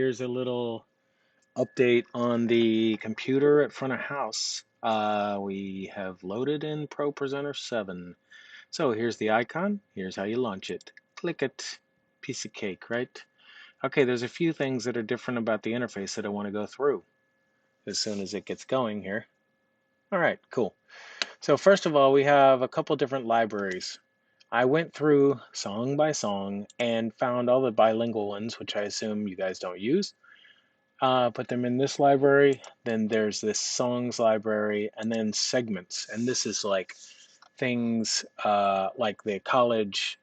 Here's a little update on the computer at front of house. We have loaded in ProPresenter 7. So here's the icon. Here's how you launch it. Click it. Piece of cake, right? Okay, there's a few things that are different about the interface that I want to go through as soon as it gets going here. All right, cool. So first of all, we have a couple different libraries. I went through song by song and found all the bilingual ones, which I assume you guys don't use. Put them in this library. Then there's this songs library, and then segments. And this is like things like the college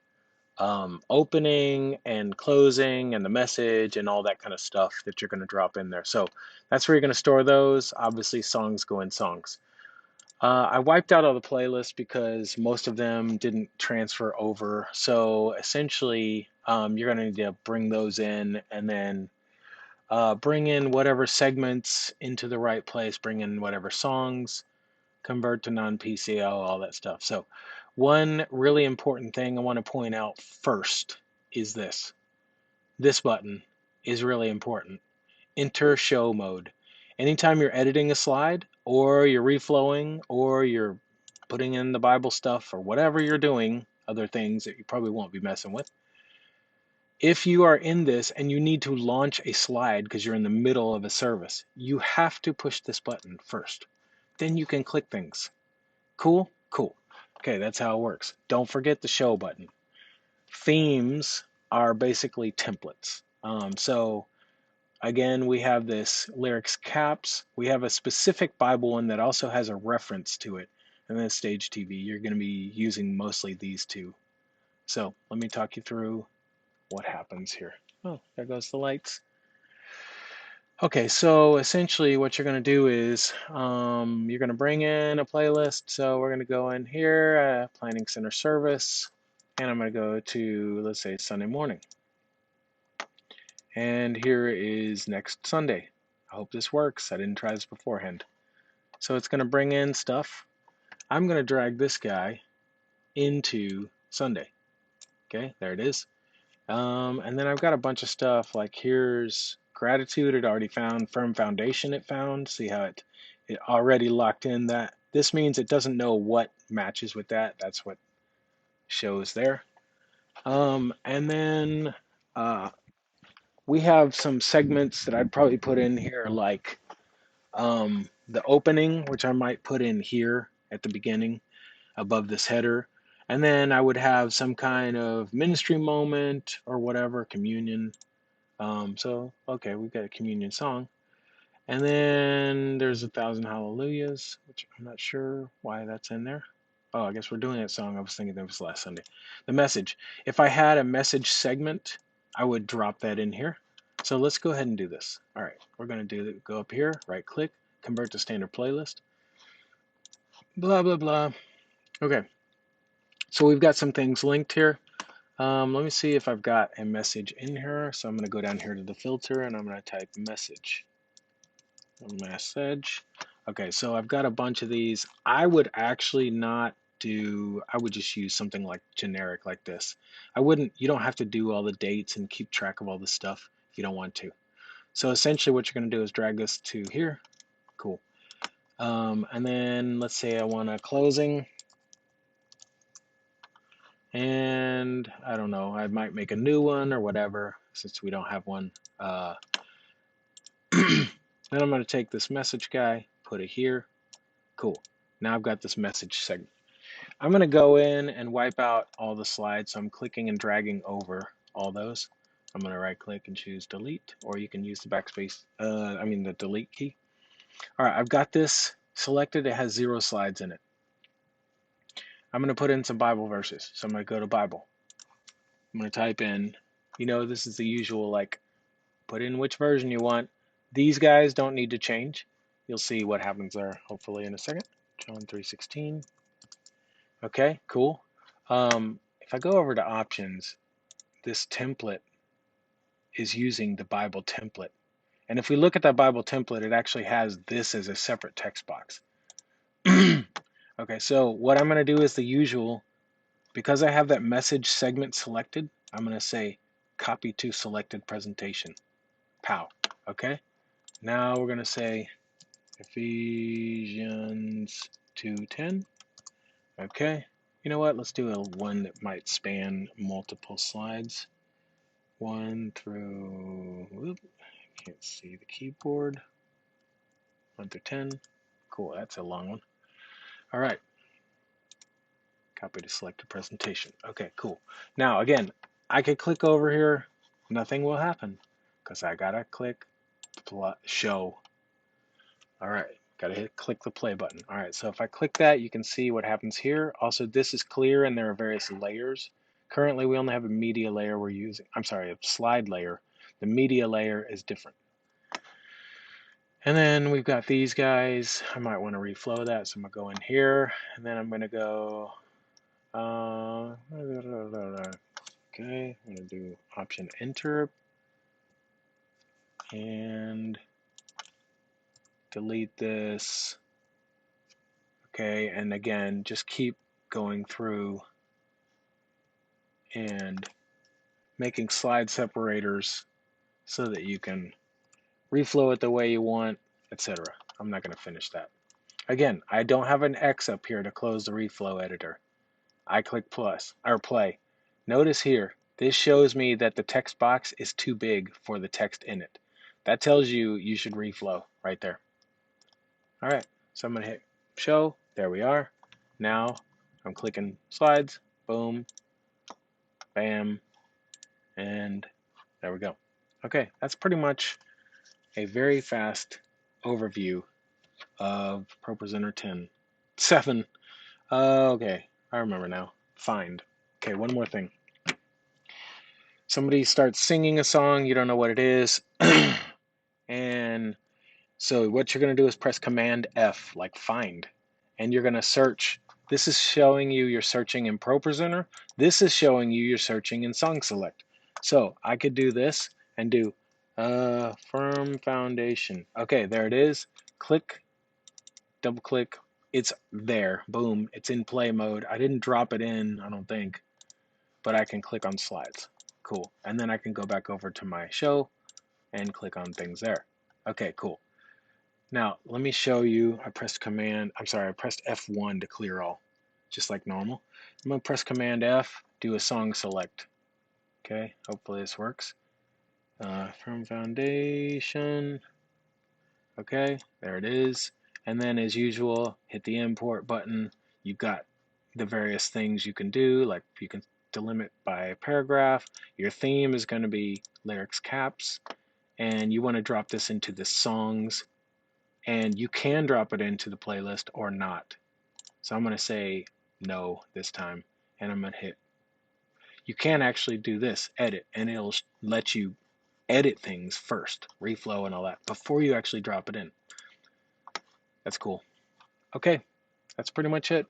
opening and closing and the message and all that kind of stuff that you're going to drop in there. So that's where you're going to store those. Obviously, songs go in songs. I wiped out all the playlists because most of them didn't transfer over. So essentially, you're going to need to bring those in and then bring in whatever segments into the right place, bring in whatever songs, convert to non-PCL, all that stuff. So one really important thing I want to point out first is this. This button is really important. Enter show mode. Anytime you're editing a slide or you're reflowing or you're putting in the Bible stuff or whatever you're doing, other things that you probably won't be messing with, if you are in this and you need to launch a slide because you're in the middle of a service, you have to push this button first. Then you can click things. Cool? Cool. Okay, that's how it works. Don't forget the show button. Themes are basically templates. So again, we have this lyrics caps. We have a specific Bible one that also has a reference to it. And then stage TV, you're going to be using mostly these two. So let me talk you through what happens here. Oh, there goes the lights. Okay, so essentially what you're going to do is you're going to bring in a playlist. So we're going to go in here, Planning Center Service, and I'm going to go to, let's say, Sunday morning. And here is next Sunday. I hope this works. I didn't try this beforehand. So it's going to bring in stuff. I'm going to drag this guy into Sunday. Okay, there it is. And then I've got a bunch of stuff like here's gratitude. It already found firm foundation. It found. See how it already locked in that. This means it doesn't know what matches with that. That's what shows there. And then we have some segments that I'd probably put in here, like the opening, which I might put in here at the beginning above this header. And then I would have some kind of ministry moment or whatever, communion. Okay, we've got a communion song. And then there's 1,000 hallelujahs, which I'm not sure why that's in there. Oh, I guess we're doing that song. I was thinking that was last Sunday. The message. If I had a message segment, I would drop that in here. So let's go ahead and do this. All right, we're going to go up here, right click, convert to standard playlist. Blah, blah, blah. Okay, so we've got some things linked here. Let me see if I've got a message in here. So I'm going to go down here to the filter and I'm going to type message. Message. Okay, so I've got a bunch of these. I would actually not do, I would just use something like generic like this. You don't have to do all the dates and keep track of all this stuff if you don't want to. So essentially what you're going to do is drag this to here. Cool. And then let's say I want a closing. And I don't know, I might make a new one or whatever since we don't have one. Then I'm going to take this message guy, put it here. Cool. Now I've got this message segment. I'm going to go in and wipe out all the slides. So I'm clicking and dragging over all those. I'm going to right click and choose delete, or you can use the backspace, the delete key. All right, I've got this selected. It has 0 slides in it. I'm going to put in some Bible verses. So I'm going to go to Bible. I'm going to type in, this is the usual, like, put in which version you want. These guys don't need to change. You'll see what happens there, hopefully, in a second. John 3:16. Okay, cool. If I go over to options, this template is using the Bible template. And if we look at that Bible template, it actually has this as a separate text box. Okay, so what I'm going to do is the usual. Because I have that message segment selected, I'm going to say copy to selected presentation. Pow. Okay. Now we're going to say Ephesians 2:10. Okay. You know what? Let's do a one that might span multiple slides. 1 through, whoop, can't see the keyboard. 1 through 10. Cool, that's a long one. All right. Copy to selected presentation. Okay, cool. Now, again, I could click over here. Nothing will happen because I got to click show. All right, got to click the play button. All right, so if I click that, you can see what happens here. Also, this is clear and there are various layers. Currently, we only have a media layer we're using. I'm sorry, a slide layer. The media layer is different. And then we've got these guys. I might want to reflow that, so I'm going to go in here, and then I'm going to go, okay, I'm going to do Option Enter, and delete this. Okay, and again, just keep going through and making slide separators so that you can reflow it the way you want, etc. I'm not going to finish that. Again, I don't have an X up here to close the reflow editor. I click plus or play. Notice here, this shows me that the text box is too big for the text in it. That tells you you should reflow right there. All right, so I'm going to hit show. There we are. Now I'm clicking slides. Boom, bam, and there we go. Okay, that's pretty much a very fast overview of ProPresenter 10. 7. Okay, I remember now. Find. Okay, one more thing. Somebody starts singing a song, you don't know what it is, and so what you're going to do is press Command F, like find, and you're going to search. This is showing you you're searching in ProPresenter. This is showing you you're searching in Song Select. So I could do this and do Firm Foundation. Okay, there it is. Click, double click. It's there. Boom. It's in play mode. I didn't drop it in, I don't think, but I can click on slides. Cool. And then I can go back over to my show and click on things there. Okay, cool. Now, let me show you. I pressed F1 to clear all, just like normal. I'm going to press Command F, do a song select. Okay, hopefully this works. From Foundation. Okay, there it is. And then as usual, hit the import button. You've got the various things you can do, like you can delimit by paragraph. Your theme is going to be lyrics caps, and you want to drop this into the songs, and you can drop it into the playlist or not. So I'm going to say no this time, and I'm going to hit. You can actually do this, edit, and it'll let you edit things first, reflow and all that, before you actually drop it in. That's cool. Okay, that's pretty much it.